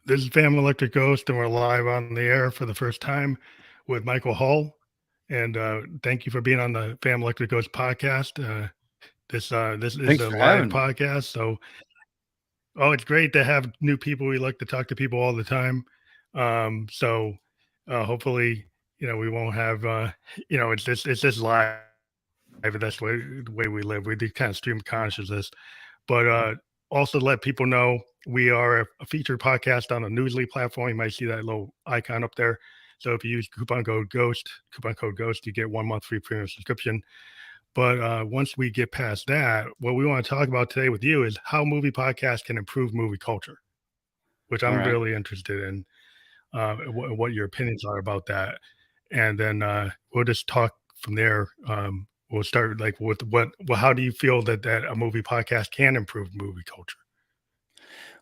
This is Family Electric Ghost, and we're live on the air for the first time with Michael Hull. And thank you for being on the Family Electric Ghost podcast. This is Thanks a for live having me. podcast, so it's great to have new people. We like to talk to people all the time. Hopefully, we won't have it's just live. That's the way we live. We do kind of stream consciousness, but also let people know we are a featured podcast on a Newsly platform. You might see that little icon up there. So if you use coupon code Ghost, you get 1 month free premium subscription. But once we get past that, what we want to talk about today with you is how movie podcasts can improve movie culture, which All I'm right. really interested in. What your opinions are about that, and then we'll just talk from there. We'll start like with how do you feel that a movie podcast can improve movie culture?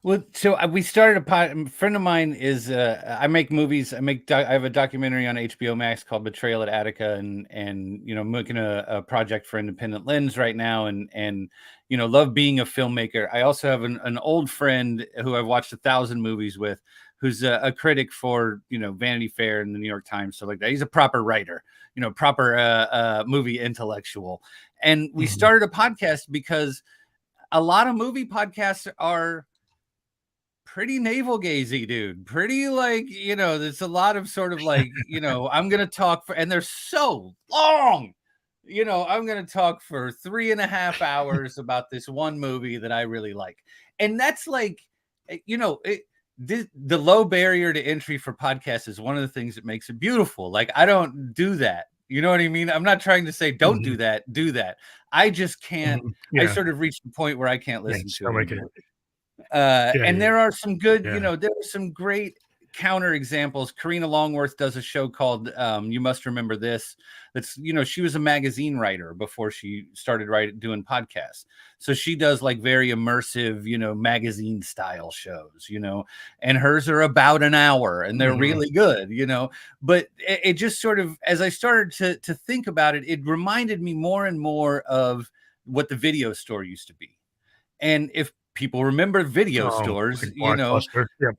Well, so we started a friend of mine is I make movies. I have a documentary on HBO Max called Betrayal at Attica, and I'm making a project for Independent Lens right now, and love being a filmmaker. I also have an old friend who I've watched 1,000 movies with, who's a critic for Vanity Fair and the New York Times, stuff like that. He's a proper writer, proper movie intellectual, and we Mhm. started a podcast because a lot of movie podcasts are pretty navel gazy, dude. Pretty there's a lot of sort of I'm gonna talk for, and they're so long. I'm gonna talk for 3.5 hours about this one movie that I really like. And that's the low barrier to entry for podcasts is one of the things that makes it beautiful. Like, I don't do that. You know what I mean? I'm not trying to say don't Mhm. do that, do that. I just can't. Mhm. I Yeah. sort of reached the point where I can't Yeah. listen to it Stomach it. anymore. Yeah. And Yeah. there are some good, Yeah. there are some great counter examples. Karina Longworth does a show called You Must Remember This. That's, she was a magazine writer before she started doing podcasts. So she does like very immersive, magazine style shows, and hers are about an hour and they're Mhm. really good, but it just sort of, as I started to think about it, it reminded me more and more of what the video store used to be. And if people remember video Oh, stores, like Blockbuster. Yeah.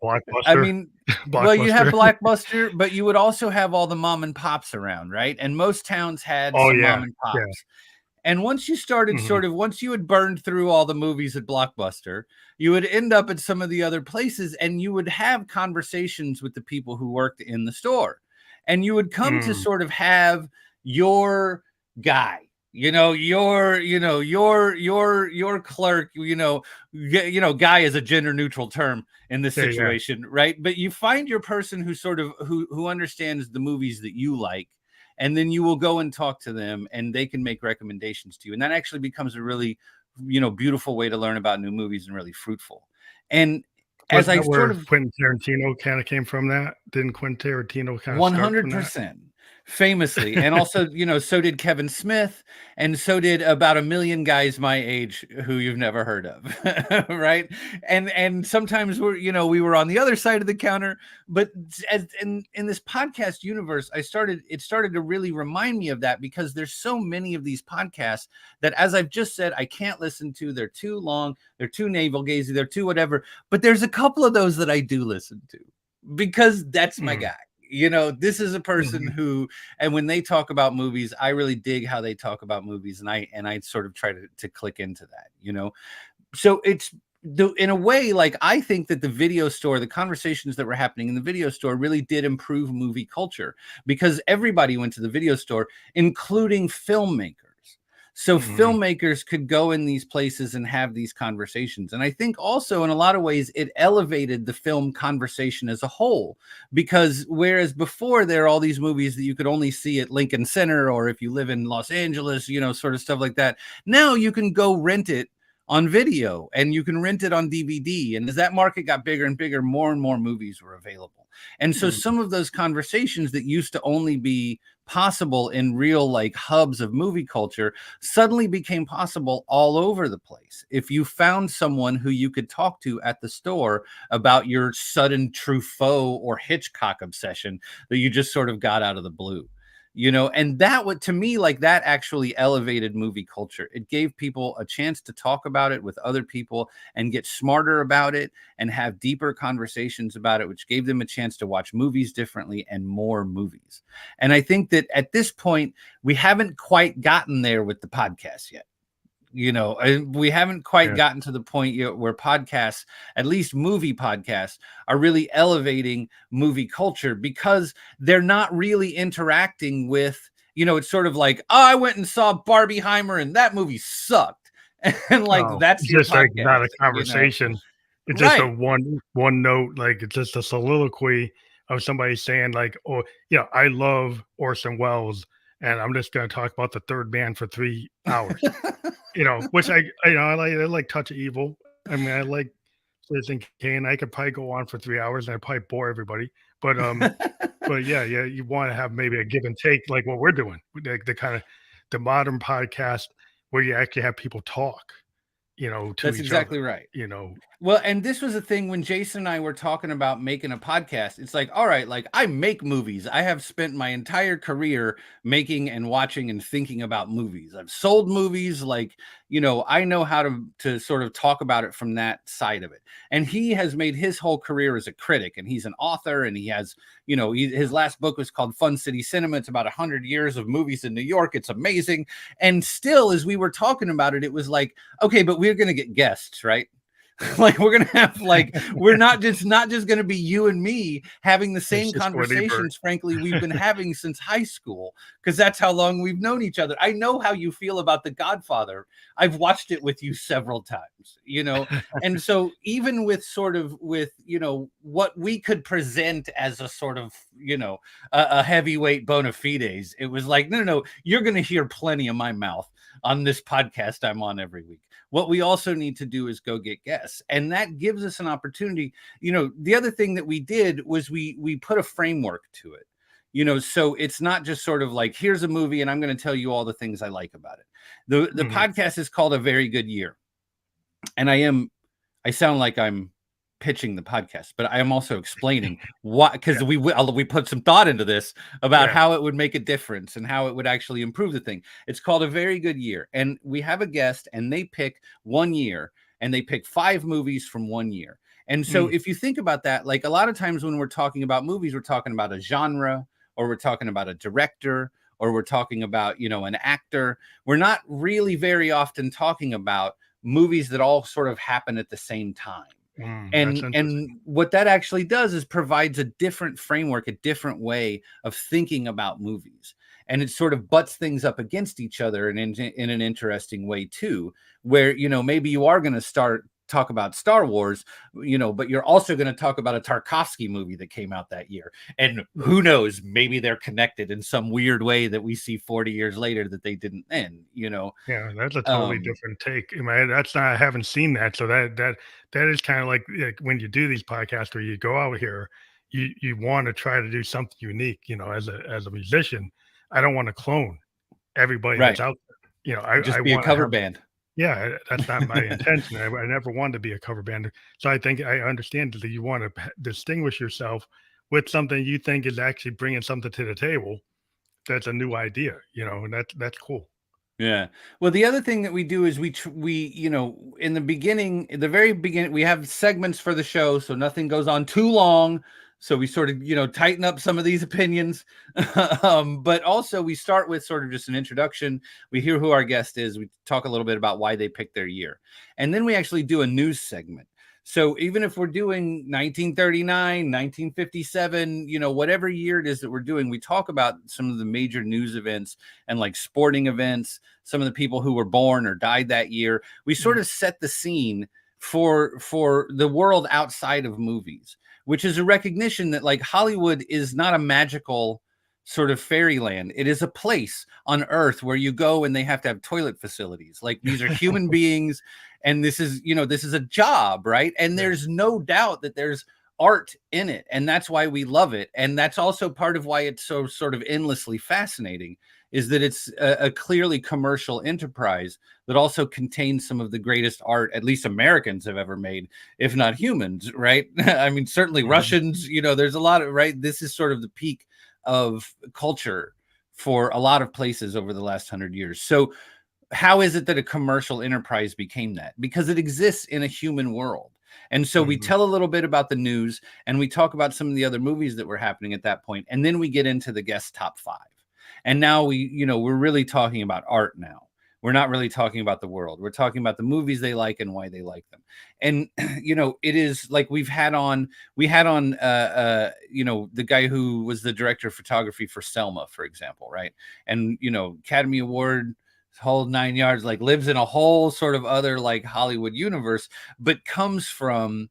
I Blockbuster. mean, well, you have Blockbuster. Blockbuster, but you would also have all the mom and pops around, right? And most towns had Oh some yeah. mom and Yeah. pops. And once you started Mhm. once you had burned through all the movies at Blockbuster, you would end up at some of the other places and you would have conversations with the people who worked in the store. And you would come to Mm. sort of have your guy, your clerk, guy is a gender neutral term in this Yeah. Yeah. situation, right? But you find your person who sort of who understands the movies that you like, and then you will go and talk to them and they can make recommendations to you, and that actually becomes a really beautiful way to learn about new movies and really fruitful. And as Wasn't I that sort where of Quentin Tarantino kind of came from? That didn't Quentin Tarantino kind of start from that? 100%, famously. And also, so did Kevin Smith, and so did about a million guys my age who you've never heard of. Right? And sometimes we were on the other side of the counter, but as in this podcast universe, it started to really remind me of that, because there's so many of these podcasts that, as I've just said, I can't listen to. They're too long, they're too navel gazy, they're too whatever. But there's a couple of those that I do listen to, because that's my Mhm. guy. This is a person Mhm. who, and when they talk about movies, I really dig how they talk about movies, and I sort of try to click into that. So it's in a way, like, I think that the video store, the conversations that were happening in the video store, really did improve movie culture, because everybody went to the video store, including filmmakers. So Mhm. filmmakers could go in these places and have these conversations. And I think also, in a lot of ways, it elevated the film conversation as a whole, because whereas before there are all these movies that you could only see at Lincoln Center, or if you live in Los Angeles, sort of stuff like that, now you can go rent it on video and you can rent it on DVD. And as that market got bigger and bigger, more and more movies were available. And so Mhm. some of those conversations that used to only be possible in real like hubs of movie culture suddenly became possible all over the place. If you found someone who you could talk to at the store about your sudden Truffaut or Hitchcock obsession that you just sort of got out of the blue. you know, and that would, to me, like that actually elevated movie culture. It gave people a chance to talk about it with other people and get smarter about it and have deeper conversations about it, which gave them a chance to watch movies differently and more movies. And I think that at this point, we haven't quite gotten there with the podcast yet. You know, we haven't quite Yeah. gotten to the point yet where podcasts, at least movie podcasts, are really elevating movie culture, because they're not really interacting with, you know, it's sort of like, oh, I went and saw Barbieheimer and that movie sucked. And like, Oh, that's it's your just like podcast, not a you know? conversation. It's just a Right. one note, like it's just a soliloquy of somebody saying like, "Oh, yeah, I love Orson Welles, and I'm just gonna talk about the third man for 3 hours." You know, which I like Touch of Evil. I mean, I like Citizen Kane. I could probably go on for 3 hours and I'd probably bore everybody. But yeah, you wanna have maybe a give and take like what we're doing, the kinda the modern podcast where you actually have people talk, to That's each other, exactly right. you know? Well, and this was a thing when Jason and I were talking about making a podcast. It's like, all right, like I make movies. I have spent my entire career making and watching and thinking about movies. I've sold movies, like, you know, I know how to sort of talk about it from that side of it. And he has made his whole career as a critic, and he's an author, and he has, you know, his last book was called Fun City Cinema. It's about 100 years of movies in New York. It's amazing. And still, as we were talking about it, it was like, okay, but we're going to get guests, right? Like we're gonna have, like, we're not just gonna be you and me having the It's same just whatever. conversations, frankly, we've been having since high school, because that's how long we've known each other. I know how you feel about The Godfather. I've watched it with you several times, you know. And so even with sort of with, you know, what we could present as a sort of, you know, a heavyweight bona fides, it was like, no, you're gonna hear plenty of my mouth on this podcast I'm on every week. What we also need to do is go get guests, and that gives us an opportunity. You know, the other thing that we did was we put a framework to it, you know, so it's not just sort of like, here's a movie and I'm going to tell you all the things I like about it. The Mhm. podcast is called A Very Good Year, and I sound like I'm pitching the podcast, but I am also explaining why, because Yeah, we put some thought into this about yeah. how it would make a difference and how it would actually improve the thing. It's called A Very Good Year, and we have a guest, and they pick 1 year, and they pick 5 movies from 1 year. And so, Mm, if you think about that, like a lot of times when we're talking about movies, we're talking about a genre, or we're talking about a director, or we're talking about, you know, an actor. We're not really very often talking about movies that all sort of happen at the same time. that's And interesting. what that actually does is provides a different framework, a different way of thinking about movies. And it sort of butts things up against each other in an interesting way too, where, you know, maybe you are going to talk about Star Wars, you know, but you're also going to talk about a Tarkovsky movie that came out that year. And who knows, maybe they're connected in some weird way that we see 40 years later that they didn't then, you know. Yeah, that's a totally Um, different take. I mean, that's not I haven't seen that, so that is kinda like when you do these podcasts where you go out here, you wanna try to do something unique, as a musician. I don't wanna clone everybody that's right. out there. I Just be a wanna cover have band. yeah, that's not my intention. I never wanted to be a cover band. So I think I understand that you wanna distinguish yourself with something you think is actually bringing something to the table that's a new idea, and that's cool. Yeah. Well, the other thing that we do is we, you know, in the beginning, in the very beginning, we have segments for the show, so nothing goes on too long. So we sort of, you know, tighten up some of these opinions. But also we start with sort of just an introduction. We hear who our guest is. We talk a little bit about why they picked their year. And then we actually do a news segment. So even if we're doing 1939, 1957, you know, whatever year it is that we're doing, we talk about some of the major news events and like sporting events, some of the people who were born or died that year. We sort Mm, of set the scene for the world outside of movies, which is a recognition that like Hollywood is not a magical sort of fairyland. It is a place on earth where you go and they have to have toilet facilities. Like these are human beings, and this is, you know, this is a job, right? And yeah. there's no doubt that there's art in it, and that's why we love it. And that's also part of why it's so sort of endlessly fascinating, is that it's a clearly commercial enterprise that also contains some of the greatest art, at least Americans have ever made, if not humans, right? I mean, certainly Mhm. Russians, you know, there's a lot of, right? This is sort of the peak of culture for a lot of places over the last 100 years. So how is it that a commercial enterprise became that? Because it exists in a human world. And so we Mhm. tell a little bit about the news, and we talk about some of the other movies that were happening at that point, and then we get into the guest top 5. And now we're really talking about art now. We're not really talking about the world. We're talking about the movies they like and why they like them. And it is like we had on the guy who was the director of photography for Selma, for example, right? And Academy Award whole 9 yards, like lives in a whole sort of other like Hollywood universe, but comes from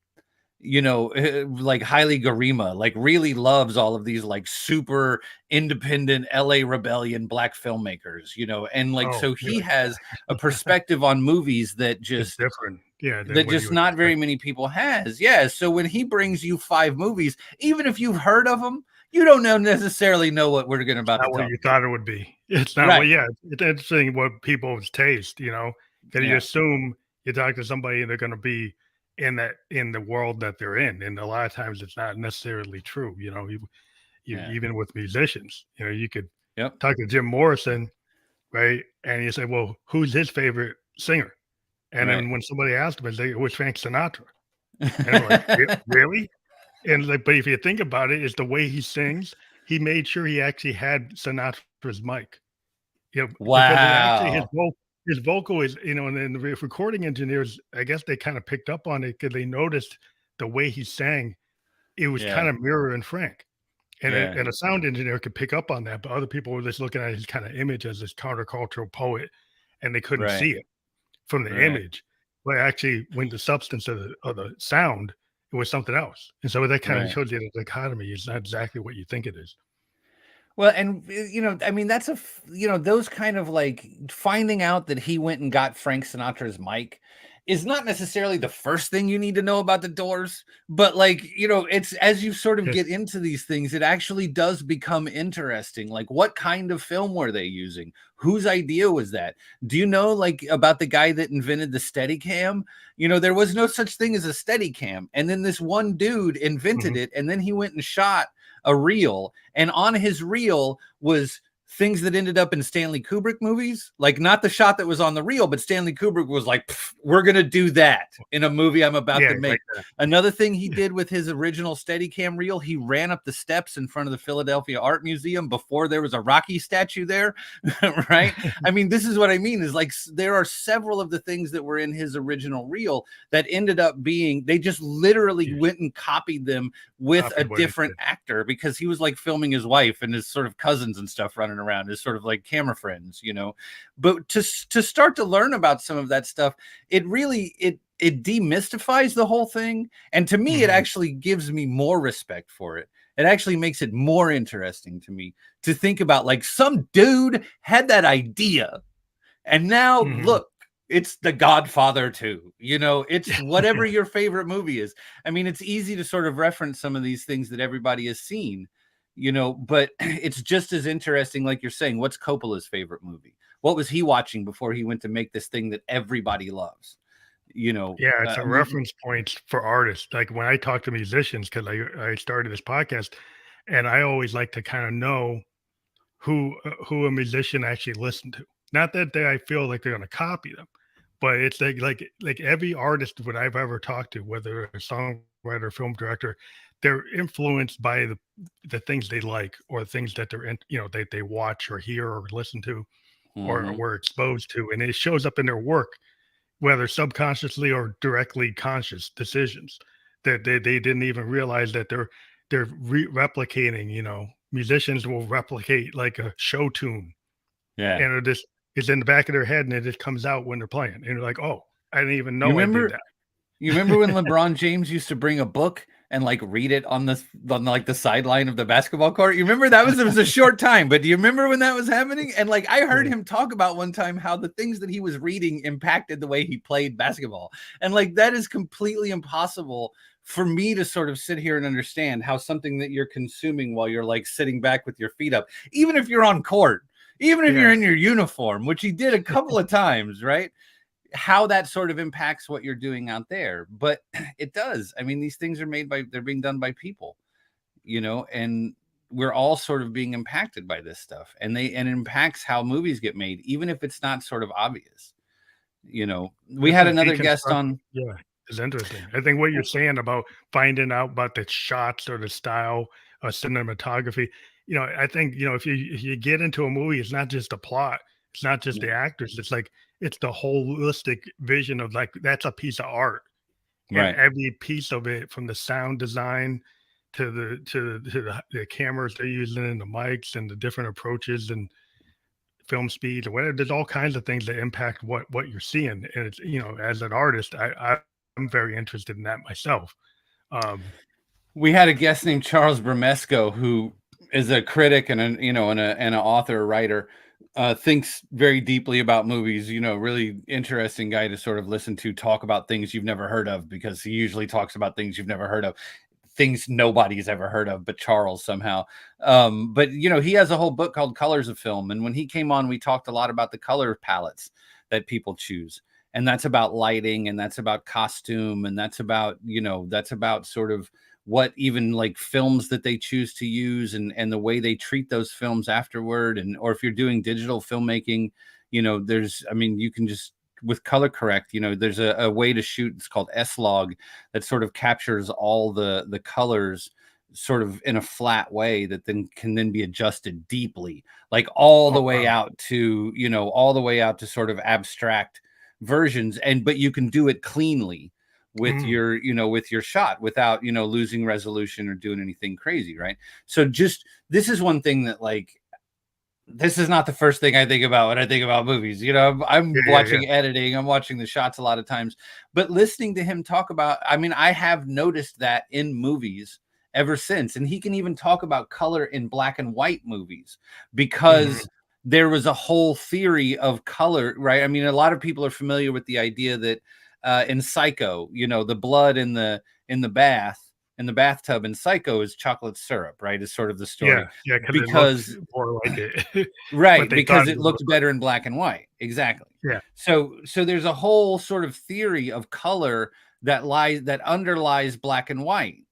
like Haile Garima, like really loves all of these like super independent LA rebellion black filmmakers, and like Oh, so yeah, he has a perspective on movies that it's just different, yeah, than what you would not very expect. many people has. Yeah, so when he brings you 5 movies, even if you've heard of them, you don't necessarily know what we're going about to Not what talk you about. thought it would be. It's not what Right. yeah, it's interesting what people's taste, 'cause you Yeah. assume you talk to somebody and they're gonna be in the world that they're in, and a lot of times it's not necessarily true, you Yeah. even with musicians, you could Yep. talk to Jim Morrison, right? And you say, "Well, who's his favorite singer?" And Right. then when somebody asked him, they "It was Frank Sinatra." And I'm like, Really?" And, like, but if you think about it, it's the way he sings. He made sure he actually had Sinatra's mic, because it actually Wow. his vocal is, and then the recording engineers, I guess they kinda picked up on it because they noticed the way he sang, it was Yeah. kinda mirroring Frank. Yeah. And a sound engineer could pick up on that, but other people were just looking at his kinda image as this countercultural poet, and they couldn't Right. see it from the Right. image. But actually, when the substance of the sound, it was something else. And so that kinda Right. shows you the dichotomy is not exactly what you think it is. Well, and I mean, that's those kind of like finding out that he went and got Frank Sinatra's mic is not necessarily the first thing you need to know about the Doors, but like, it's as you sort of Yes. get into these things, it actually does become interesting. Like, what kind of film were they using? Whose idea was that? Do you know like about the guy that invented the Steadicam? There was no such thing as a Steadicam, and then this one dude invented Mhm. it, and then he went and shot a reel, and on his reel was things that ended up in Stanley Kubrick movies, like not the shot that was on the reel, but Stanley Kubrick was like, we're going to do that in a movie I'm about Yeah, to like make. that. Another thing he did with his original Steadicam reel, he ran up the steps in front of the Philadelphia Art Museum before there was a Rocky statue there, right? I mean, this is what I mean is like there are several of the things that were in his original reel that ended up being, they just literally Yeah, went and copied them with a copied what he different did. actor because he was like filming his wife and his sort of cousins and stuff running around as sort of like camera friends, But to start to learn about some of that stuff, it really it demystifies the whole thing, and to me, it Mhm, actually gives me more respect for it. It actually makes it more interesting to me to think about like some dude had that idea, and now mhm. look, it's The Godfather 2. It's whatever your favorite movie is. I mean, it's easy to sort of reference some of these things that everybody has seen, but it's just as interesting, like you're saying, what's Coppola's favorite movie? What was he watching before he went to make this thing that everybody loves? You know, Yeah, it's uh, a reference point for artists. Like, when I talk to musicians, because I started this podcast, and I always like to kinda know who a musician actually listened to. Not that I feel like they're gonna copy them, but it's like every artist that I've ever talked to, whether a songwriter, film director, they're influenced by the things they like or things that they're in, they watch or hear or listen to or mhm, were exposed to, and it shows up in their work, whether subconsciously or directly conscious decisions that they didn't even realize that they're replicating. Musicians will replicate like a show tune, yeah. and it just is in the back of their head, and it just comes out when they're playing, and you're like, "Oh, I didn't even You know I did remember that." You remember when LeBron James used to bring a book and like read it on like the sideline of the basketball court? You remember that was it was a short time, but do you remember when that was happening? And like I heard Yeah, him talk about one time how the things that he was reading impacted the way he played basketball. And like that is completely impossible for me to sort of sit here and understand how something that you're consuming while you're like sitting back with your feet up, even if you're on court, even if you're yeah, in your uniform, which he did a couple of times, right? How that sort of impacts what you're doing out there. But it does. I mean, these things are they're being done by people, and we're all sort of being impacted by this stuff, and it impacts how movies get made, even if it's not sort of obvious. We I had think another guest deconstruct, on. yeah, is interesting. I think what you're saying about finding out about the shots or the style or cinematography, I think, if you get into a movie, it's not just the plot, it's not just the actors, it's like it's the holistic vision of like that's a piece of art. And Right. every piece of it, from the sound design to the cameras they're using and the mics and the different approaches and film speed or whatever. There's all kinds of things that impact what you're seeing. And it's, as an artist, I'm very interested in that myself. Um, We had a guest named Charles Bramesco, who is a critic and an author, writer, thinks very deeply about movies. Really interesting guy to sort of listen to talk about things you've never heard of, because he usually talks about things you've never heard of, things nobody's ever heard of, but Charles somehow. But he has a whole book called Colors of Film, and when he came on, we talked a lot about the color palettes that people choose, and that's about lighting, and that's about costume, and that's about sort of what even like films that they choose to use, and the way they treat those films afterward. And or if you're doing digital filmmaking, you can just, with color correct, there's a way to shoot. It's called S-Log, that sort of captures all the colors sort of in a flat way that then can then be adjusted deeply, like all the oh, way wow. out to, all the way out to sort of abstract versions. But you can do it cleanly with Mm, your shot without, losing resolution or doing anything crazy. Right. So just, this is one thing that, like, this is not the first thing I think about when I think about movies. I'm yeah, yeah, yeah. watching editing, I'm watching the shots a lot of times, but listening to him talk about, I have noticed that in movies ever since. And he can even talk about color in black and white movies, Mhm. because there was a whole theory of color, right? A lot of people are familiar with the idea that in Psycho, the blood in the bathtub in Psycho is chocolate syrup, right? Is sort of the Yeah, story, yeah, because it looked because more like it, what right, they thought because it it would look looked like. better in black and white. Exactly. Yeah. So there's a whole sort of theory of color that underlies black and white,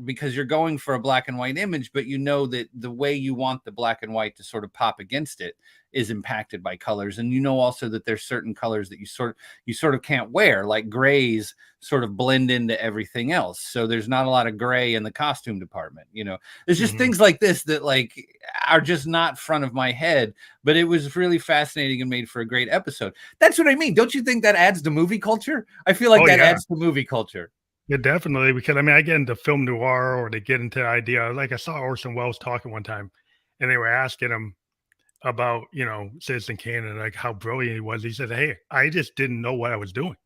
because you're going for a black and white image, but that the way you want the black and white to sort of pop against it is impacted by colors. And also that there's certain colors that you sort of can't wear, like grays sort of blend into everything else. So there's not a lot of gray in the costume department. There's just Mhm. things like this that, like, are just not front of my head, but it was really fascinating and made for a great episode. That's what I mean. Don't you think that adds to movie culture? I feel like Oh, that yeah. adds to movie culture. Yeah, definitely, because, I get into film noir or they get into the idea like, I saw Orson Welles talking one time, and they were asking him about, Citizen Kane and, like, how brilliant he was. He said, "Hey, I just didn't know what I was doing."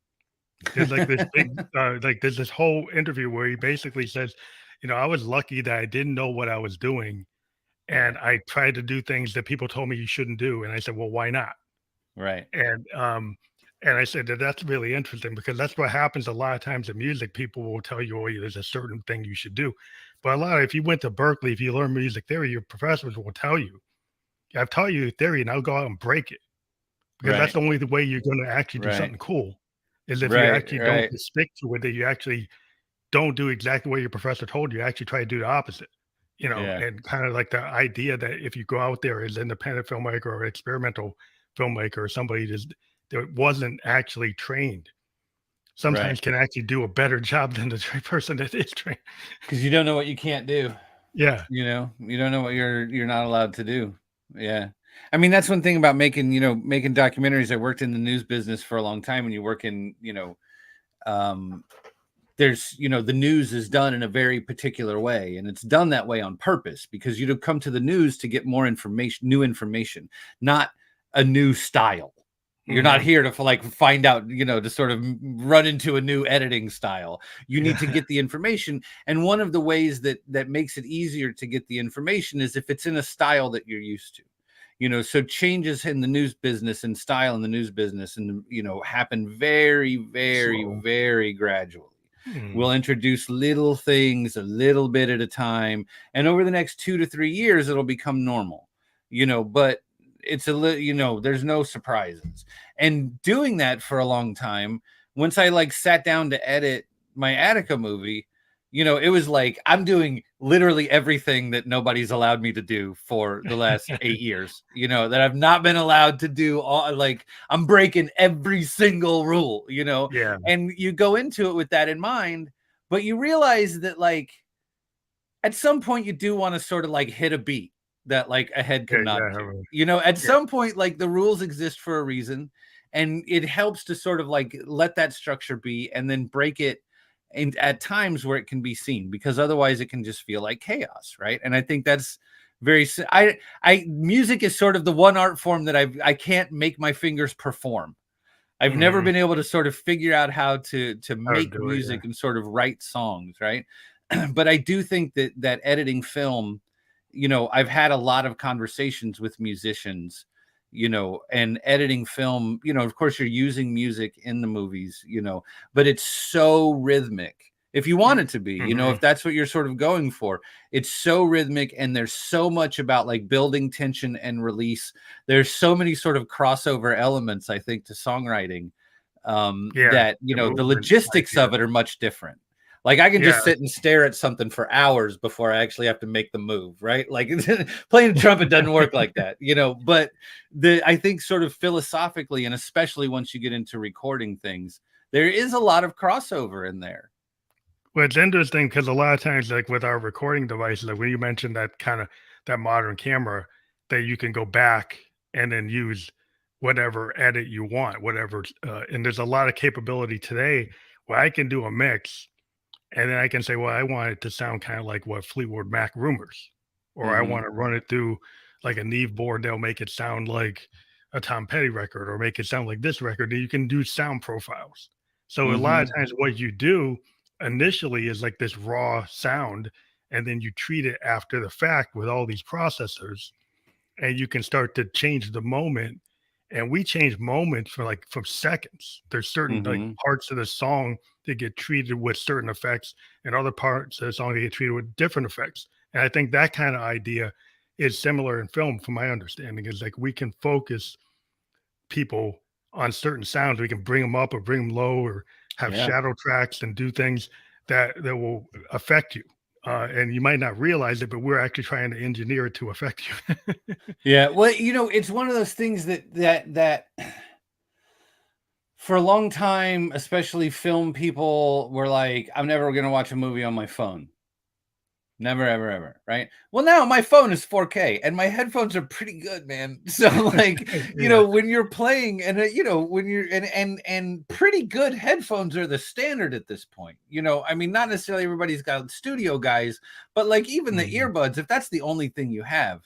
There's, like, this big, there's this whole interview where he basically says, "I was lucky that I didn't know what I was doing, and Right. I tried to do things that people told me you shouldn't do." And I said, "Well, why not?" Right. And, I said that that's really interesting because that's what happens a lot of times in music. People will tell you, "Oh, there's a certain thing you should do." But if you went to Berkeley, if you learn music theory, your professors will tell you, "I've taught you theory, now go out and break it." Because that's Right. the only the way you're gonna actually do Right. something cool, is if you Right. actually don't Right. just stick to it, that you actually don't do exactly what your professor told you, actually try to do the opposite, Yeah. and kinda like the idea that if you go out there as an independent filmmaker or experimental filmmaker or somebody that wasn't actually trained, Right. sometimes can actually do a better job than the person that is trained. Because you don't know what you can't do. Yeah. You don't know what you're not allowed to do. Yeah. That's one thing about making documentaries. I worked in the news business for a long time, and you work in, um, there's, the news is done in a very particular way, and it's done that way on purpose, because you'd come to the news to get more information, new information, not a new style. You're not Mhm. here to like find out, to sort of run into a new editing style. You need to Yeah. get the information, and one of the ways that makes it easier to get the information is if it's in a style that you're used to. So changes in the news business and style in the news business, and happen very, very, Slow. very gradually. Mm. We'll introduce little things a little bit at a time, and over the next 2 to 3 years it'll become normal. But it's a little, there's no surprises. And doing that for a long time, once I like sat down to edit my Attica movie, It was like I'm doing literally everything that nobody's allowed me to do for the last 8 years, that I've not been allowed to do. Like I'm breaking every single rule, Yeah. and you go into it with that in mind, but you realize that like at some point you do want to sort of like hit a beat that like a head Yeah. can nod Yeah. to. At Yeah. some point, like the rules exist for a reason, and it helps to sort of like let that structure be and then break it in at times where it can be seen, because otherwise it can just feel like chaos, right? And I think that's I music is sort of the one art form that I can't make my fingers perform. I've never Mhm. been able to sort of figure out how to I would make do it. Yeah. music and sort of write songs, right? But I do think that editing film, I've had a lot of conversations with musicians, and editing film, of course you're using music in the movies, but it's so rhythmic. If you want it to be, Mhm. if that's what you're sort of going for, it's so rhythmic, and there's so much about like building tension and release. There's so many sort of crossover elements, I think, to songwriting, Yeah. that The the movement logistics idea. of it are much different. Like I can Yeah. just sit and stare at something for hours before I actually have to make the move, right? Like playing a trumpet doesn't work like that, But I think sort of philosophically, and especially once you get into recording things, there is a lot of crossover in there. Well, it's interesting because a lot of times, like with our recording devices, like when you mentioned that kind of that modern camera, that you can go back and then use whatever edit you want, whatever. And there's a lot of capability today where I can do a mix and then I can say, well, I want it to sound kind of like what Fleetwood Mac rumors, or I Hmm. want to run it through like a Neve board. They'll make it sound like a Tom Petty record or make it sound like this record. And you can do sound profiles. So a lot of Hmm. times what you do initially is like this raw sound, and then you treat it after the fact with all these processors and you can start to change the moment. And we change moments for like from seconds. There's certain like Hmm. parts of the song that get treated with certain effects, and other parts of the song that get treated with different effects. And I think that kind of idea is similar in film, from my understanding, is like we can focus people on certain sounds. We can bring them up or bring them low, or have Yeah. shadow tracks and do things that will affect you. And you might not realize it, but we're actually trying to engineer it to affect you. Yeah. Well, it's one of those things that for a long time, especially film people were like, I'm never going to watch a movie on my phone. Never, ever, ever. Right. Well, now my phone is 4K and my headphones are pretty good, man. So, like, Yeah. when you're playing and, when you're and pretty good headphones are the standard at this point. I mean, not necessarily everybody's got studio guys, but like even the Mhm. earbuds, if that's the only thing you have,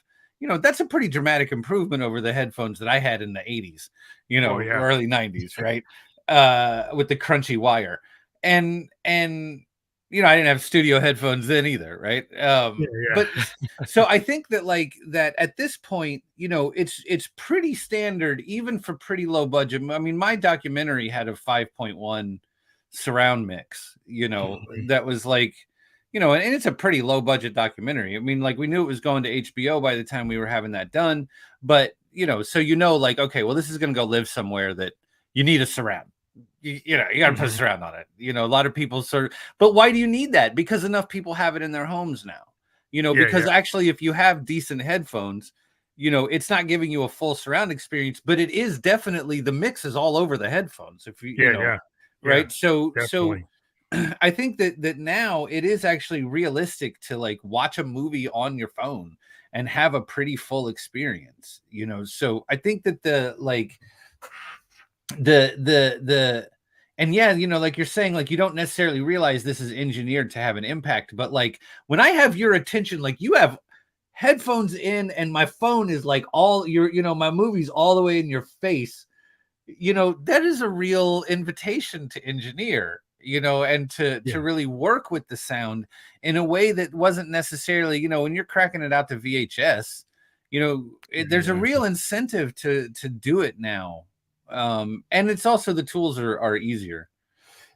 that's a pretty dramatic improvement over the headphones that I had in the 80s, Oh, yeah. early 90s, right? With the crunchy wire. And I didn't have studio headphones then either, right? Yeah, But yeah. so I think that like that at this point, it's pretty standard even for pretty low budget. I mean, my documentary had a 5.1 surround mix, Mhm. that was like, and it's a pretty low budget documentary. I mean, like we knew it was going to HBO by the time we were having that done, but so like, okay, well, this is gonna go live somewhere that you need a surround. You got to put a Mhm. surround on it. A lot of people sort of, but why do you need that? Because enough people have it in their homes now. Yeah, Because yeah. actually, if you have decent headphones, it's not giving you a full surround experience, but it is definitely the mix is all over the headphones. If Yeah, yeah. Yeah, right? So definitely. I think that now it is actually realistic to like watch a movie on your phone and have a pretty full experience. So I think that the and yeah, like you're saying, like you don't necessarily realize this is engineered to have an impact, but like when I have your attention, like you have headphones in and my phone is like all your, my movie's all the way in your face, that is a real invitation to engineer, and to Yeah. really work with the sound in a way that wasn't necessarily, when you're cracking it out to VHS, there's a Yeah, real incentive to do it now. And it's also the tools are easier.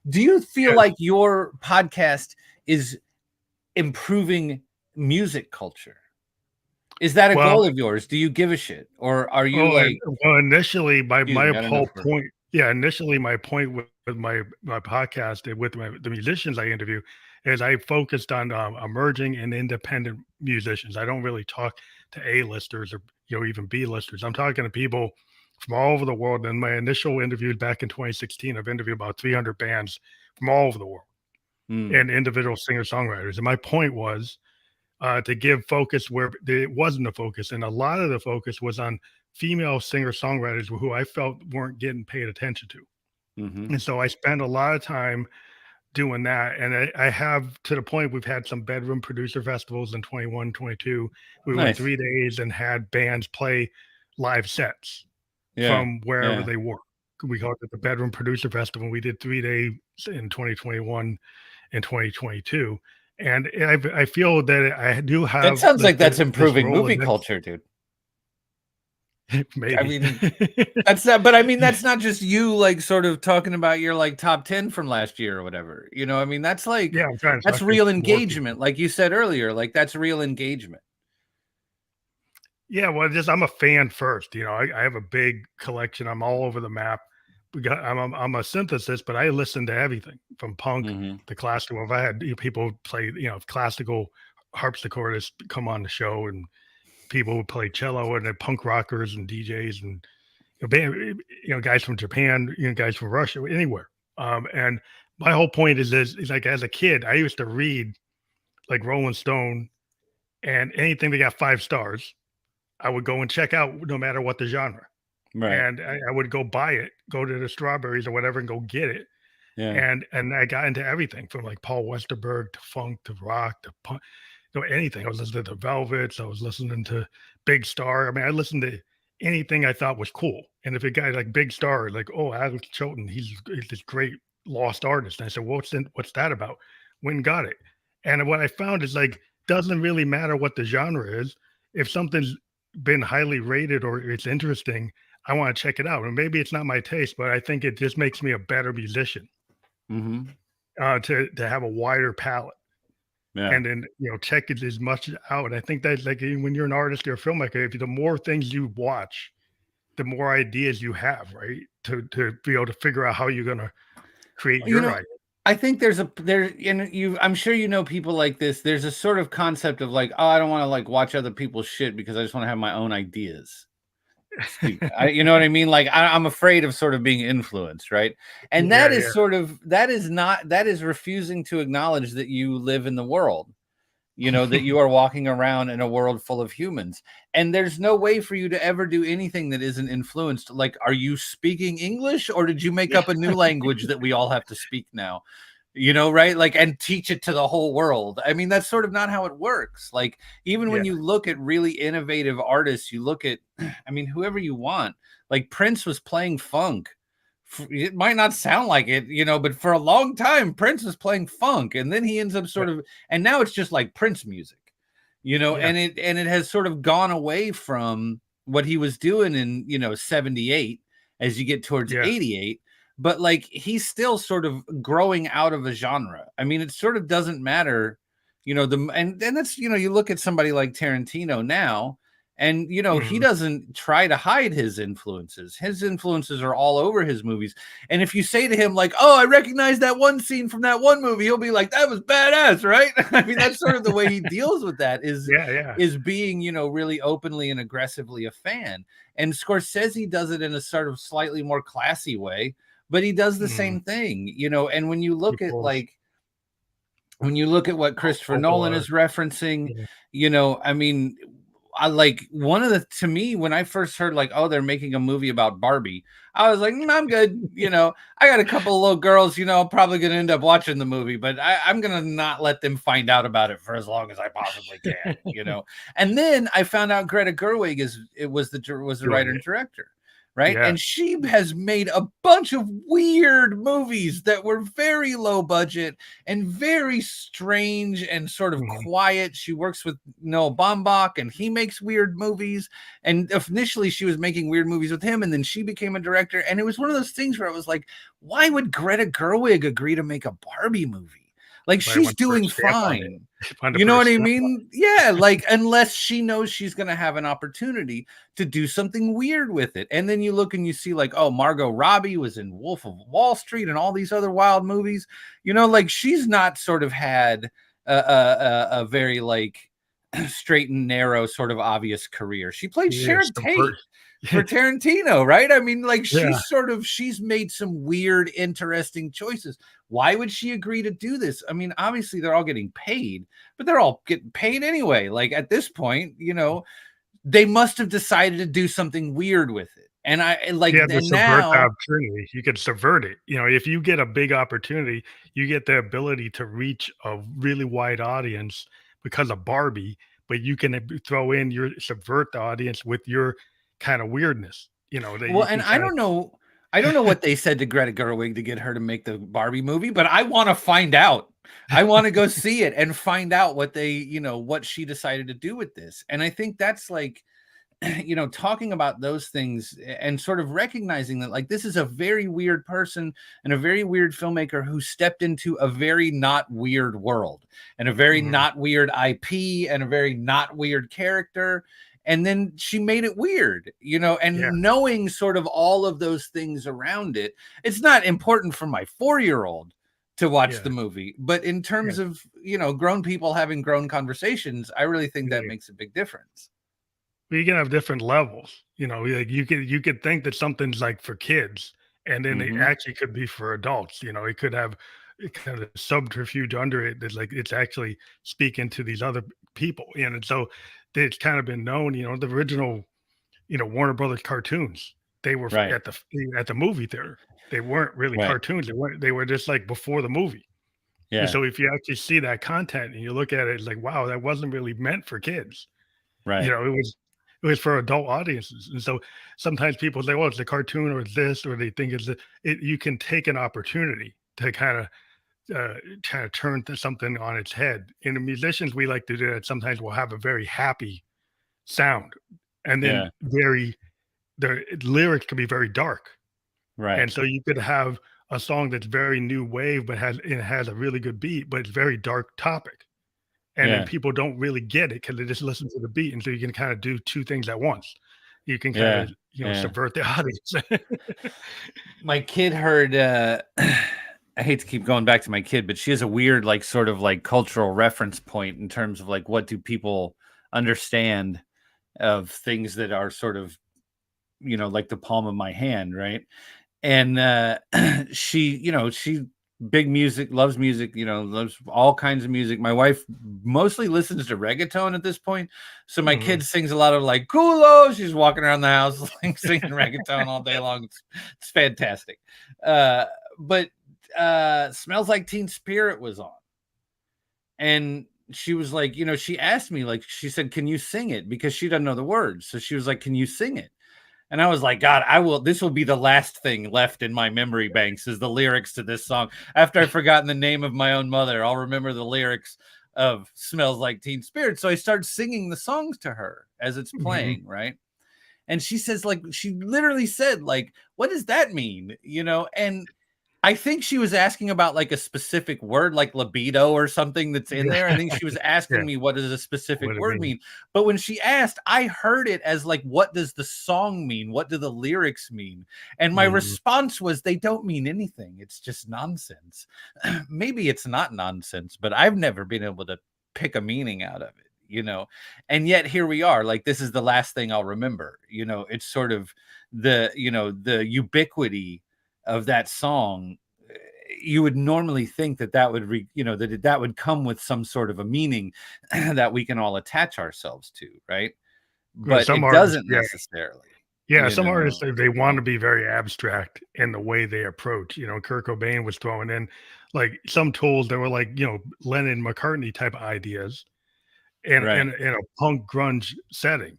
Do you feel yeah. like your podcast is improving music culture? Is that a Well, goal of yours? Do you give a shit? Or are you oh, and like, well, initially, my excuse my me, I don't know whole for point, yeah, initially, my point with my podcast and with the musicians I interview is I focused on emerging and independent musicians. I don't really talk to A-listers or even B-listers. I'm talking to people from all over the world. And my initial interviews back in 2016, I've interviewed about 300 bands from all over the world Mm. and individual singer-songwriters. And my point was to give focus where it wasn't a focus. And a lot of the focus was on female singer-songwriters who I felt weren't getting paid attention to. Mm-hmm. And so I spent a lot of time doing that. And I have, to the point we've had some bedroom producer festivals in 21, 22. We went Nice. 3 days and had bands play live sets Yeah. from wherever Yeah. they were. We called it the Bedroom Producer Festival. We did 3 days in 2021 and 2022. And I feel that I do That have sounds like like that's this improving movie Rolodex. culture, dude. I Maybe. mean, that's not, but I mean, that's not just you like sort of talking about your like top 10 from last year or whatever. I mean, that's like, Yeah, I'm trying to that's talk to real more people. engagement. Like you said earlier, like that's real engagement. Yeah, well, just I'm a fan first. I have a big collection. I'm all over the map. I'm a synthesis, but I listen to everything from punk Mm-hmm. to classical. If I had people play, classical harpsichordists come on the show, and people would play cello, and then punk rockers and DJs and guys from Japan, guys from Russia, anywhere. And my whole point is this: is like as a kid, I used to read like Rolling Stone, and anything that got 5 stars, I would go and check out no matter what the genre. Right. And I would go buy it, go to the Strawberries or whatever and go get it. Yeah. And I got into everything from like Paul Westerberg to funk to rock to punk, anything. I was listening to the Velvets. I was listening to Big Star. I mean, I listened to anything I thought was cool. And if a guy like Big Star, like, oh, Alex Chilton, he's this great lost artist. And I said, well, what's that about? Went and got it. And what I found is like, doesn't really matter what the genre is. If something's been highly rated or it's interesting, I want to check it out. And maybe it's not my taste, but I think it just makes me a better musician Mm-hmm. to have a wider palette Yeah. and then check it as much out. I think that like when you're an artist or a filmmaker, if the more things you watch, the more ideas you have, right? To be able to figure out how you're gonna create You your know, idea. I think I'm sure people like this. There's a sort of concept of like, oh, I don't want to like watch other people's shit because I just want to have my own ideas. You know what I mean? Like I'm afraid of sort of being influenced, right? And that Yeah, is yeah. that is refusing to acknowledge that you live in the world, that you are walking around in a world full of humans. And there's no way for you to ever do anything that isn't influenced. Like, are you speaking English or did you make up a new language that we all have to speak now? Right? Like, and teach it to the whole world. I mean, that's sort of not how it works. Like, even when Yeah. you look at really innovative artists, you look at, I mean, whoever you want, like Prince was playing funk. It might not sound like it, but for a long time, Prince was playing funk. And then he ends up Yeah. sort of, and now it's just like Prince music, Yeah. and it has sort of gone away from what he was doing in, 78 as you get towards Yeah. 88. But like he's still sort of growing out of a genre. I mean, it sort of doesn't matter, and that's, you look at somebody like Tarantino now, and he Mhm. doesn't try to hide his influences. His influences are all over his movies. And if you say to him like, "Oh, I recognize that one scene from that one movie," he'll be like, "That was badass," right? I mean, that's sort of the way he deals with that Yeah, yeah. is being, really openly and aggressively a fan. And Scorsese does it in a sort of slightly more classy way, but he does the Mhm. same thing, and when you He look at pulls like when you look at what Christopher vocal Nolan art. is referencing, Yeah. I mean, I like one of the, to me, when I first heard like, oh, they're making a movie about Barbie, I was like, I'm good. I got a couple of little girls, probably going to end up watching the movie, but I'm going to not let them find out about it for as long as I possibly can. And then I found out Greta Gerwig was the Doing writer and it. director. Right. Yeah. And she has made a bunch of weird movies that were very low budget and very strange and sort of Mhm. quiet. She works with Noah Baumbach and he makes weird movies. And initially she was making weird movies with him, and then she became a director. And it was one of those things where I was like, why would Greta Gerwig agree to make a Barbie movie? Like, Everybody she's wants to put a doing stamp on it. fine. Find a You know what person. I mean? Yeah, like unless she knows she's going to have an opportunity to do something weird with it. And then you look and you see like, oh, Margot Robbie was in Wolf of Wall Street and all these other wild movies. You know, like she's not sort of had a very like straight and narrow sort of obvious career. She played Yeah, Sharon subvert. Tate for Tarantino, right? I mean, like Yeah, she's made some weird, interesting choices. Why would she agree to do this? I mean, obviously they're all getting paid, but they're all getting paid anyway. Like at this point, you know, they must have decided to do something weird with it. And I like, you have to and subvert the now, opportunity. You could subvert it. You know, if you get a big opportunity, you get the ability to reach a really wide audience because of Barbie, but you can throw in your subvert the audience with your kind of weirdness. You know, that well, you and can kind of I don't know what they said to Greta Gerwig to get her to make the Barbie movie, but I want to find out. I want to go see it and find out what they, you know, what she decided to do with this. And I think that's like, you know, talking about those things and sort of recognizing that like this is a very weird person and a very weird filmmaker who stepped into a very not weird world and a very Mhm. not weird IP and a very not weird character. And then she made it weird, you know, Yeah, and knowing sort of all of those things around it, it's not important for my 4-year-old to watch yeah, the movie, but in yeah, terms of, you know, grown people having grown conversations, I really think that yeah. makes a big difference. You can have different levels. You know, like you could think that something's like for kids, and then it Mhm. actually could be for adults. You know, it could have a kind of subterfuge under it that like it's actually speaking to these other people. And so it's kind of been known. You know, the original, Warner Brothers cartoons, they were Right. at the movie theater. They weren't really Right. cartoons. They were just like before the movie. And Yeah. so if you actually see that content and you look at it, it's like, wow, that wasn't really meant for kids. Right. It was for adult audiences, and so sometimes people say, "Well, it's a cartoon or it's this," or they think you can take an opportunity to kinda turn to something on its head. And the musicians, we like to do that. Sometimes we'll have a very happy sound, and then Yeah. the lyrics can be very dark, Right. and so you could have a song that's very new wave, but has a really good beat, but it's very dark topic. And then Yeah. people don't really get it because they just listen to the beat, and so you can kinda do 2 things at once. You can Yeah. kinda, Yeah. subvert the audience. My kid heard I hate to keep going back to my kid, but she has a weird like sort of like cultural reference point in terms of like what do people understand of things that are sort of, you know, like the palm of my hand, right? And she, you know, she big music, loves music, you know, loves all kinds of music. My wife mostly listens to reggaeton at this point, so my Mhm. kid sings a lot of like culo. She's walking around the house like singing reggaeton all day long. It's fantastic. uh but Smells Like Teen Spirit was on, and she was like, you know, she asked me, like, she said, can you sing it, because she doesn't know the words, so she was like, can you sing it? And I was like, God, I will. This will be the last thing left in my memory banks is the lyrics to this song. After I've forgotten the name of my own mother, I'll remember the lyrics of Smells Like Teen Spirit. So I start singing the songs to her as it's Mhm. playing, right? And she says, like, she literally said, like, what does that mean? You know, and I think she was asking about like a specific word, like libido or something that's in there. I think she was Yeah, asking me what does a specific what it word means. mean. But when she asked, I heard it as like, what does the song mean? What do the lyrics mean? And my Mhm. response was, they don't mean anything. It's just nonsense. Maybe it's not nonsense, but I've never been able to pick a meaning out of it, you know. And yet here we are, like this is the last thing I'll remember. You know, it's sort of the, you know, the ubiquity of that song. You would normally think that that would you know, that would come with some sort of a meaning that we can all attach ourselves to, right? Well, But some it artists, doesn't yeah. necessarily, Yeah, you some artists, know. they wanna be very abstract in the way they approach. Kurt Cobain was throwing in, like, some tools that were like, Lennon-McCartney type ideas in Right. a punk grunge setting.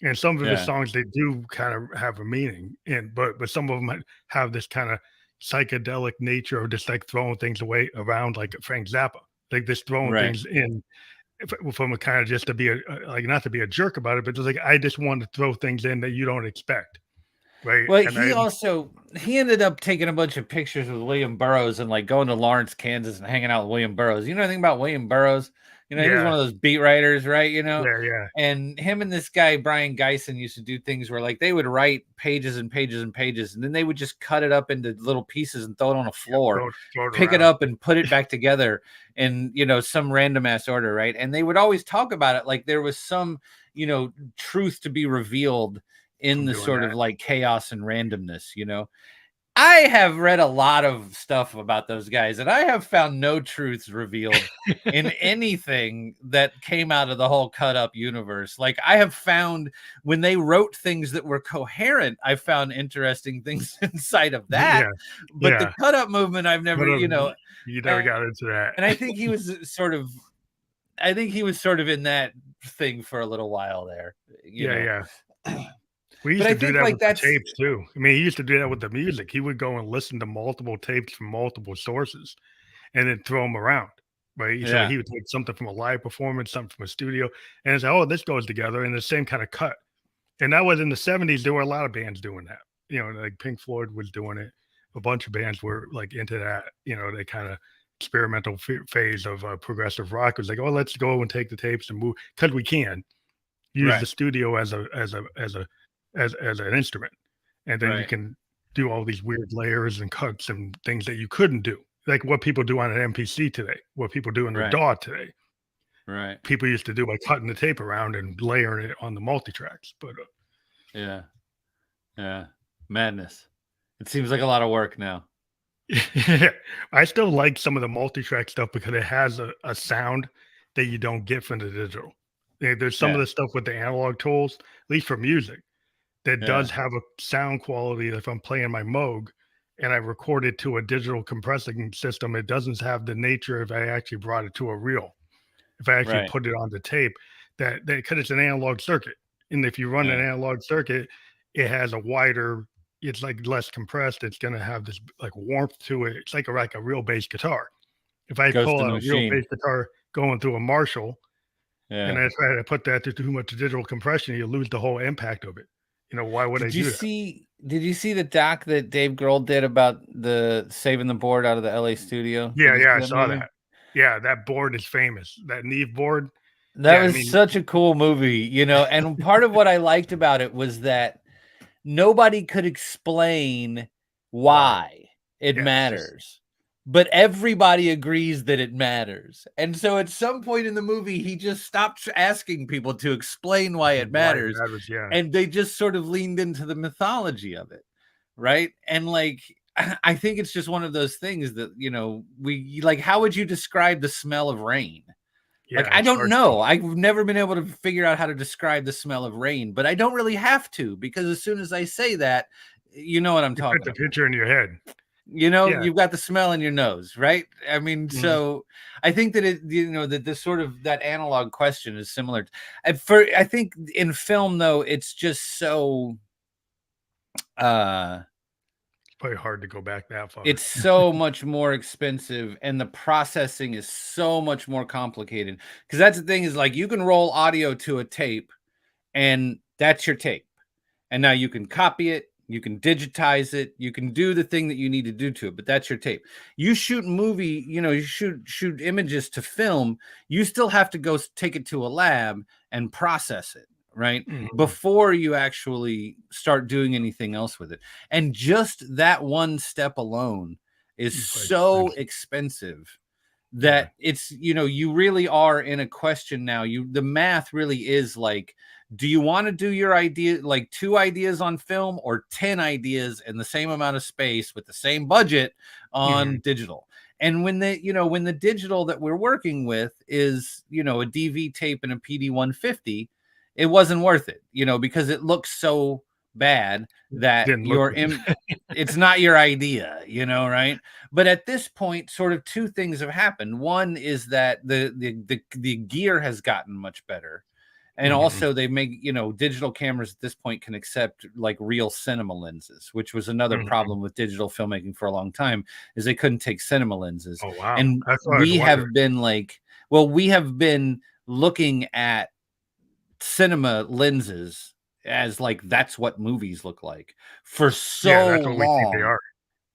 And some of his Yeah. songs, they do kind of have a meaning, but some of them have this kinda psychedelic nature of just, like, throwing things away around like Frank Zappa, like, just throwing Right. things in from a kinda just to be like, not to be a jerk about it, but just like, I just want to throw things in that you don't expect. right? Well, And I he ended up taking a bunch of pictures with William Burroughs and like going to Lawrence, Kansas and hanging out with William Burroughs. You know anything about William Burroughs? You know, he was one yeah, of those beat writers, right? You know, yeah. and him and this guy, Brian Geisen, used to do things where like they would write pages and pages and pages, and then they would just cut it up into little pieces and throw it on a floor, Throw it pick it around. up and put it back together in, you know, some random ass order, right? And they would always talk about it like there was some, you know, truth to be revealed in From the doing sort that. of like chaos and randomness, you know. I have read a lot of stuff about those guys, and I have found no truths revealed in anything that came out of the whole cut up universe. Like, I have found when they wrote things that were coherent, I found interesting things inside of that. Yeah, But the yeah. cut up movement, I've never, But you know, you never and, got into that. and I think he was sort of, I think he was sort of in that thing for a little while there, you Yeah, know. yeah. We But used I to do think that like with the that's, tapes too. I mean, he used to do that with the music. He would go and listen to multiple tapes from multiple sources and then throw them around, right? So yeah, he would take something from a live performance, something from a studio, and say, "Oh, this goes together in the same kind of cut." And that was in the '70s. There were a lot of bands doing that. You know, like Pink Floyd was doing it. A bunch of bands were like into that. You know, they kind of experimental phase of progressive rock. It was like, "Oh, let's go and take the tapes and move because we can." Use the right, studio as an instrument, and then you right, can do all these weird layers and cuts and things that you couldn't do, like what people do on an MPC today, what people do in the right, DAW today. right. People used to do by cutting the tape around and layering it on the multi tracks, but Yeah. Yeah. Madness. It seems like a lot of work now. I still like some of the multi track stuff because it has a sound that you don't get from the digital. There's some of Yeah. the stuff with the analog tools, at least for music, that Yeah. does have a sound quality if I'm playing my Moog and I record it to a digital compressing system, it doesn't have the nature if I actually brought it to a reel. If I actually Right. put it on the tape, that because it's an analog circuit. And if you run an Yeah. analog circuit, it has a wider, it's like less compressed. It's gonna have this like warmth to it. It's like a real bass guitar. If I Ghost pull in out the a real machine. bass guitar going through a Marshall and Yeah. I try to put that to too much digital compression, you lose the whole impact of it. You know, why would I do that? Did you see the doc that Dave Grohl did about the saving the board out of the LA studio? Did Yeah, you yeah, see I that saw movie? that. Yeah, that board is famous. That Neve board. That Yeah, I was mean, such a cool movie, you know, and part of what I liked about it was that nobody could explain why? why it Yeah, it's just matters, but everybody agrees that it matters. And so at some point in the movie, he just stopped asking people to explain why it why it matters. matters. Yeah, And they just sort of leaned into the mythology of it. Right. And like, I think it's just one of those things that, you know, we like, how would you describe the smell of rain? Like, yeah, I it's don't hard to. know. I've never been able to figure out how to describe the smell of rain, but I don't really have to because as soon as I say that, you know what I'm You put talking the about. picture in your head. You know, Yeah, you've got the smell in your nose, right? I mean, mhm, so I think that it, you know, that this sort of that analog question is similar. For I think in film though, it's just so uh it's probably hard to go back that far. it's so much more expensive and the processing is so much more complicated because that's the thing is like you can roll audio to a tape and that's your tape. And now you can copy it, you can digitize it, you can do the thing that you need to do to it, but that's your tape. You shoot movie, you know, you shoot images to film, you still have to go take it to a lab and process it, right? Mhm, Before you actually start doing anything else with it. And just that one step alone is it's quite so expensive. expensive Yeah, that it's, you know, you really are in a question now. The math really is like, do you want to do your idea like 2 ideas on film or 10 ideas in the same amount of space with the same budget on mhm, digital? And when the, you know, when the digital that we're working with is, you know, a DV tape and a PD 150, it wasn't worth it, you know, because it looks so bad that didn't look good. it's not your idea, you know, right? But at this point, sort of two things have happened. One is that the gear has gotten much better. And Mhm, also they make, you know, digital cameras at this point can accept like real cinema lenses, which was another mhm. problem with digital filmmaking for a long time, is they couldn't take cinema lenses. Oh, wow. And That's what I was wondering. we have been looking at cinema lenses as like that's what movies look like for Yeah, so that's what we think they long. are.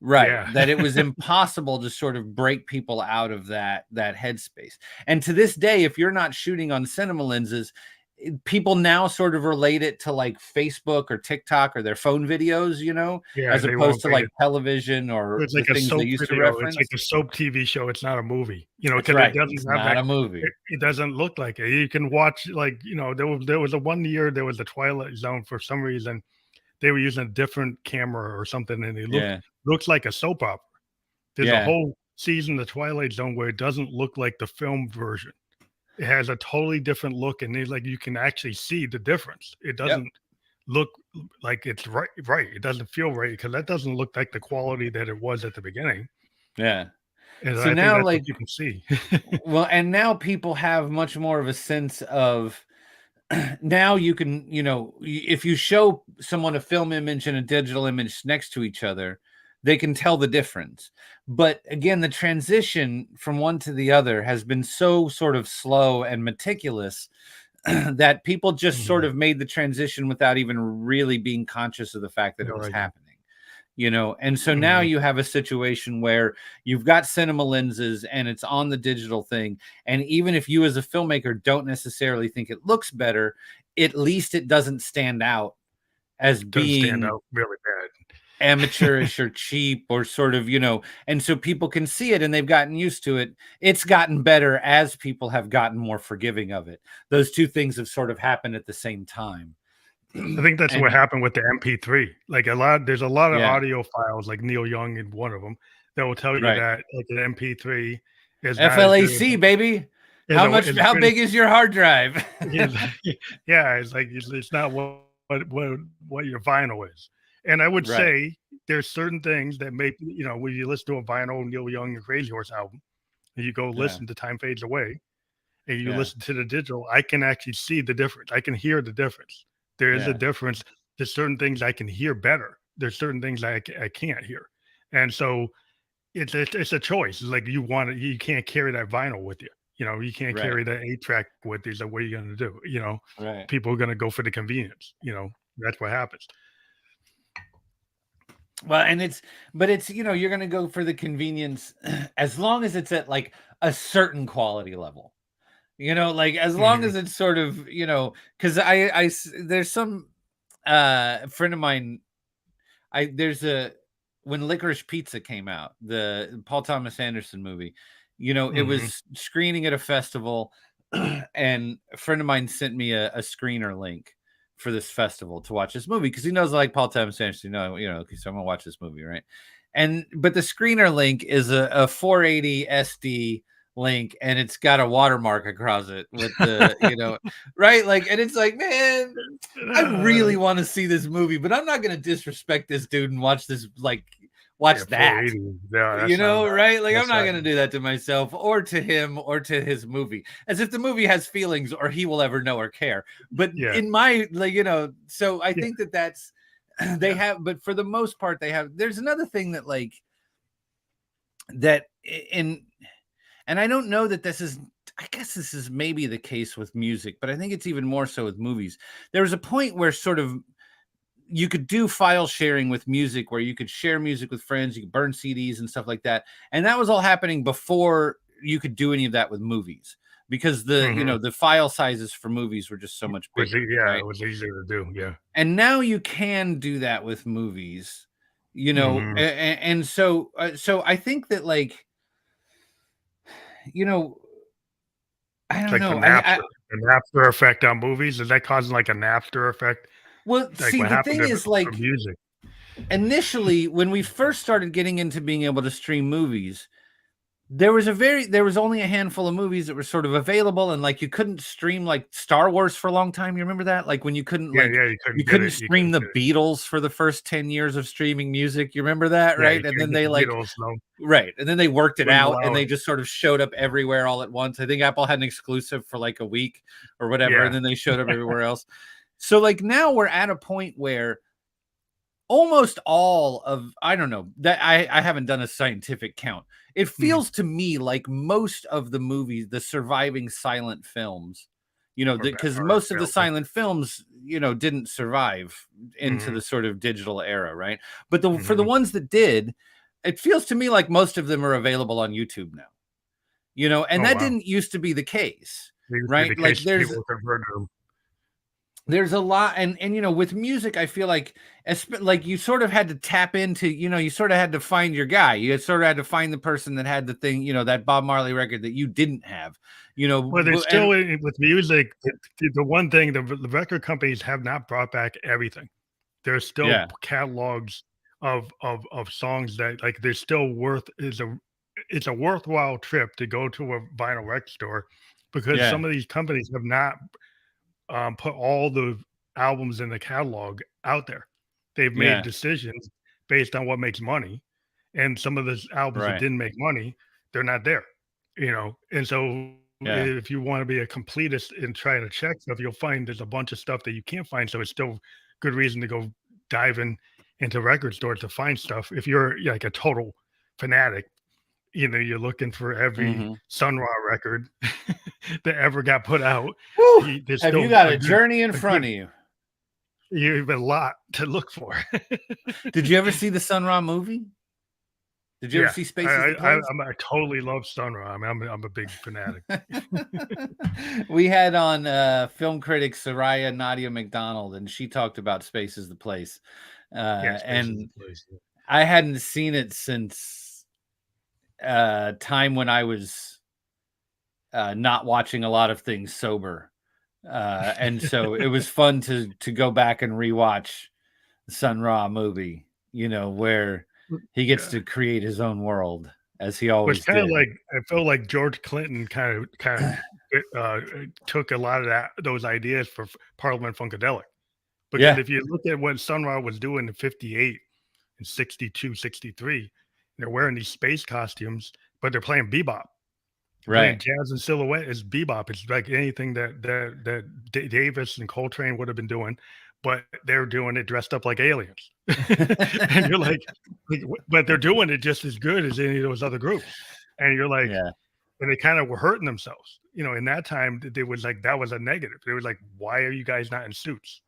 Right, Yeah. that it was impossible to sort of break people out of that headspace. And to this day, if you're not shooting on cinema lenses, people now sort of relate it to like Facebook or TikTok or their phone videos, Yeah, as they opposed won't to they like television or it's the like a things they soap used to video, it's like reference. a soap TV show, it's not a movie, That's because it right. doesn't It's have not that a movie. it doesn't look like it. You can watch, like, there was a one year, there was a Twilight Zone for some reason, they were using a different camera or something, and it Yeah. looks like a soap opera. There's a Yeah. whole season of Twilight Zone where it doesn't look like the film version. It has a totally different look, and like you can actually see the difference. It Yep. doesn't look like it's right. It doesn't feel right because that doesn't look like the quality that it was at the beginning. Yeah. And So I think now that's what like people see. well, and now people have much more of a sense of now you can, if you show someone a film image and a digital image next to each other, they can tell the difference. But again, the transition from one to the other has been so sort of slow and meticulous that people just sort Mhm. of made the transition without even really being conscious of the fact that it No was idea. happening. And so now Mhm. you have a situation where you've got cinema lenses and it's on the digital thing, and even if you as a filmmaker don't necessarily think it looks better, at least it doesn't stand out as Doesn't stand being out really bad. amateurish or cheap or sort of, and so people can see it and they've gotten used to it. It's gotten better as people have gotten more forgiving of it. Those two things have sort of happened at the same time. I think that's what And happened with the MP3. Like there's a lot of yeah, audio files, like Neil Young in one of them, that will tell you right. that like an MP3 is not as good FLAC, baby. as How big is your hard drive? is yeah, it's like it's not what your vinyl is. And I would Right. say there's certain things that make when you listen to a vinyl Neil Young and Crazy Horse album, and you go Yeah. listen to Time Fades Away, and you Yeah. listen to the digital, I can actually see the difference. I can hear the difference. There is a Yeah. difference. There's certain things I can hear better. There's certain things I can't hear. And so it's a choice. It's like you can't carry that vinyl with you. You can't Right. carry that 8 track with you. So what are you gonna do? Right. People are gonna go for the convenience. That's what happens. Well, and it's you're going to go for the convenience as long as it's at like a certain quality level. Like as long Mhm. as it's sort of, cuz there's some friend of mine. I there's a When Licorice Pizza came out, the Paul Thomas Anderson movie, it Mhm. was screening at a festival, and a friend of mine sent me a screener link for this festival to watch this movie because he knows I like Paul Thomas Anderson. Okay, so I'm gonna watch this movie, right? But the screener link is a 480 SD link, and it's got a watermark across it with the, right? Like, and it's like, man, I really want to see this movie, but I'm not gonna disrespect this dude and watch this, like, watch Yeah, that. 480. Yeah, that's not enough. Right? Like, I'm That's not not gonna do that to myself or to him or to his movie, as if the movie has feelings or he will ever know or care. But yeah, in my, like, so I yeah, think that's they yeah. have, but for the most part, they have. There's another thing that like that in and I don't know that this is, I guess this is maybe the case with music, but I think it's even more so with movies. There was a point where sort of you could do file sharing with music, where you could share music with friends, you could burn CDs and stuff like that. And that was all happening before you could do any of that with movies, because Mhm. the file sizes for movies were just so much bigger, Yeah, it right? was easier to do. Yeah. And now you can do that with movies, Mhm. and so I think that, like, you know, I It's don't like know. I The Napster effect on movies. Is that causing like a Napster effect? Well, Like see, what the happened thing to is, for like, music? initially when we first started getting into being able to stream movies, there was only a handful of movies that were sort of available, and like you couldn't stream like Star Wars for a long time. You remember that? Like when Yeah, yeah, you couldn't get couldn't it. You stream couldn't the get it. Beatles for the first 10 years of streaming music. You remember that, Yeah, you right? And couldn't then get they the like Beatles, no. right, and then they worked it Wouldn't out and allow they it. just sort of showed up everywhere all at once. I think Apple had an exclusive for like a week or whatever, and Yeah. then they showed up everywhere else. So like now we're at a point where almost all of, I don't know, that I haven't done a scientific count. It Mhm. feels to me like most of the movies, the surviving silent films, you know, or because or most of the available. silent films, you know, didn't survive into Mhm, the sort of digital era, right? But for the mhm. ones that did, it feels to me like most of them are available on YouTube now, you know, and Oh, that wow. didn't used to be the case, It used to be right? the Like case people converted them. there's a lot, and you know, with music I feel like like you sort of had to tap into, you know, you sort of had to find your guy, you sort of had to find the person that had the thing, you know, that Bob Marley record that you didn't have, you know, Well, there's and still with music, the one thing the record companies have not brought back everything. There's still yeah, catalogs of songs that, like, there's still worth it's a worthwhile trip to go to a vinyl record store because yeah, some of these companies have not put all the albums in the catalog out there. They've made yeah, decisions based on what makes money, and some of the albums that right, didn't make money, they're not there, you know. And so, yeah, if you want to be a completist and try to check stuff, you'll find there's a bunch of stuff that you can't find. So it's still good reason to go diving into record stores to find stuff. If you're like a total fanatic, you know, you're looking for every hmm. Sun Ra record that ever got put out. Woo! There's Have you still got a journey in a front good of you? you have a lot to look for. Did you ever see the Sun Ra movie? Did you ever Yeah, see Spaces the Place? I totally love Sun Ra. I mean, I'm a big fanatic. We had on film critic Soraya Nadia McDonald, and she talked about Space is the Place. Yeah, Space is And a place. Yeah. I hadn't seen it since time when I was not watching a lot of things sober. And so it was fun to go back and rewatch the Sun Ra movie, you know, where he gets Yeah. to create his own world as he Well, it's always kinda did. like I feel like George Clinton took a lot of those ideas for Parliament Funkadelic, because Yeah, if you look at what Sun Ra was doing in '58 and '62, '63, they're wearing these space costumes, but they're playing bebop. They're playing right. jazz and silhouette is bebop. It's like anything that Davis and Coltrane would have been doing, but they're doing it dressed up like aliens. And you're like, "What?" But they're doing it just as good as any of those other groups. And you're like, Yeah, and they kinda were hurting themselves. You know, in that time, they was like that was a negative. They were like, "Why are you guys not in suits?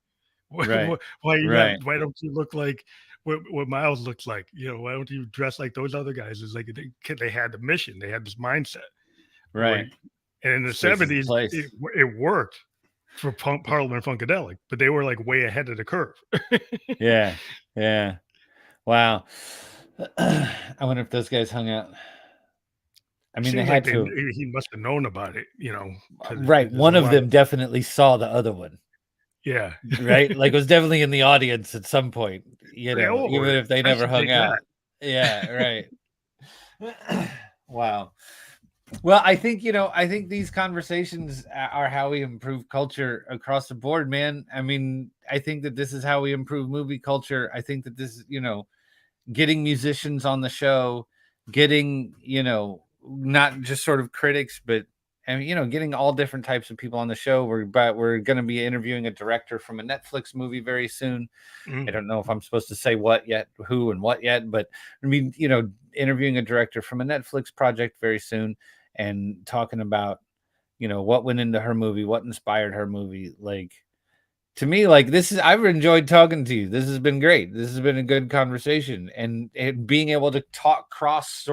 right, Why are you not right, why don't you look like what Miles looks like? You know, why don't you dress like those other guys?" It's like they had the mission. They had this mindset. Where right. and in the Space is the '70s, Place. it worked for Parliament Funkadelic, but they were, like, way ahead of the curve. Yeah, yeah. Wow. I wonder if those guys hung out. I mean, they Seems like had they to. he must have known about it, you know, because Right. there's a One of lot them definitely saw the other one, yeah. right? Like, was definitely in the audience at some point, you They know, "Oh, even if they I never should hung take that." out. Yeah, right. Wow. Well, I think, you know, I think these conversations are how we improve culture across the board, man. I mean, I think that this is how we improve movie culture. I think that this is, you know, getting musicians on the show, getting, you know, not just sort of critics, but and you know, getting all different types of people on the show. We're going to be interviewing a director from a Netflix movie very soon. I Mm, don't know if I'm supposed to say what yet, who and what yet, but I mean, you know, interviewing a director from a Netflix project very soon and talking about, you know, what went into her movie, what inspired her movie. Like, to me, like, this is, I've enjoyed talking to you. This has been great. This has been a good conversation, and being able to talk cross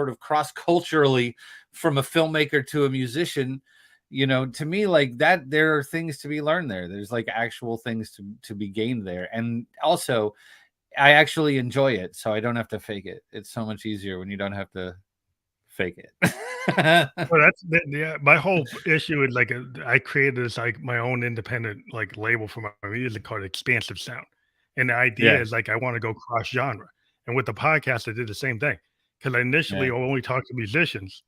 culturally from a filmmaker to a musician, you know, to me, like that, there are things to be learned there. There's like actual things to be gained there. And also, I actually enjoy it, so I don't have to fake it. It's so much easier when you don't have to fake it. well, that's yeah, my whole issue is, like, I created this, like, my own independent, like, label for my music called Expansive Sound, and the idea Yeah, is, like, I wanna go cross genre, and with the podcast, I did the same thing because I initially yeah, only talked to musicians.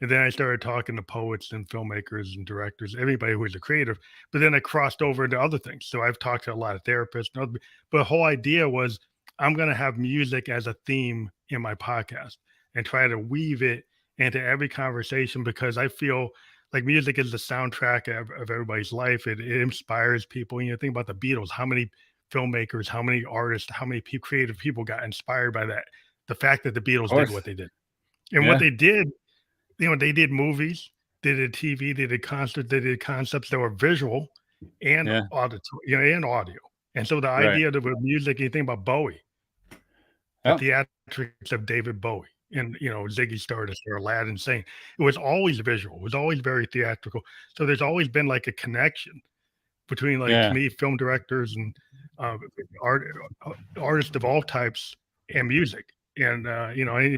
And then I started talking to poets and filmmakers and directors, everybody who was a creative. But then I crossed over into other things. So I've talked to a lot of therapists. But the whole idea was I'm going to have music as a theme in my podcast and try to weave it into every conversation because I feel like music is the soundtrack of everybody's life. It inspires people. You know, think about the Beatles. How many filmmakers, how many artists, how many creative people got inspired by that? The fact that the of Beatles did course. what they did. And what Yeah, they did, you know, they did movies, they did TV, they did concerts, they did concepts that were visual and Yeah. auditory, and audio. And so the Right. idea that with music, you think about Bowie, the Oh, theatrics of David Bowie and, Ziggy Stardust or Aladdin Sane. It was always visual. It was always very theatrical. So there's always been like a connection between, like, to yeah. me, film directors and uh, art artists of all types and music. And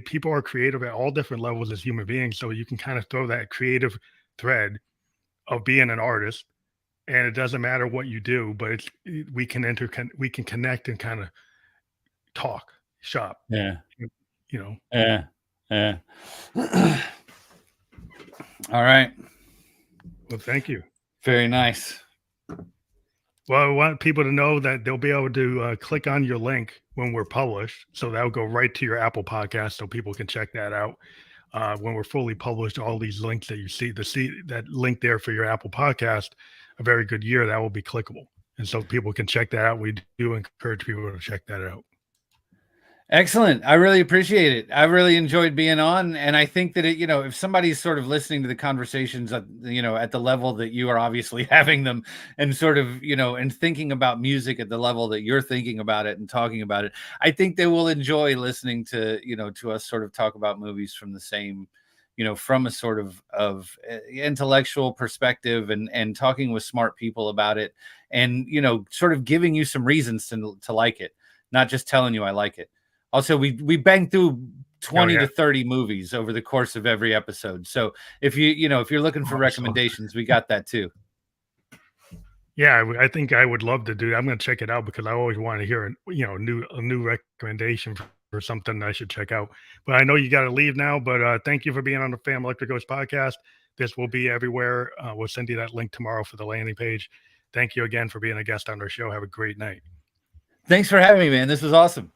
people are creative at all different levels as human beings. So you can kind of throw that creative thread of being an artist, and it doesn't matter what you do, but we can connect and kind of talk, shop. Yeah. You know, Yeah. Yeah. All right. well, thank you. Very nice. Well, I want people to know that they'll be able to click on your link when we're published. So that'll go right to your Apple podcast so people can check that out. When we're fully published, all these links that you see, that link there for your Apple podcast, A Very Good Year, that will be clickable. And so people can check that out. We do encourage people to check that out. Excellent. I really appreciate it. I really enjoyed being on. And I think that if somebody's sort of listening to the conversations at the level that you are obviously having them, and sort of, and thinking about music at the level that you're thinking about it and talking about it, I think they will enjoy listening to, to us sort of talk about movies from the same, from a sort of intellectual perspective, and talking with smart people about it, and, sort of giving you some reasons to like it, not just telling you I like it. Also, we banged through 20 to 30 movies over the course of every episode. So if you're looking for recommendations, we got that too. Yeah, I think I would love to do that. I'm going to check it out because I always want to hear a new recommendation for something I should check out. But I know you got to leave now. But thank you for being on the Fam Electric Ghost podcast. This will be everywhere. We'll send you that link tomorrow for the landing page. Thank you again for being a guest on our show. Have a great night. Thanks for having me, man. This was awesome.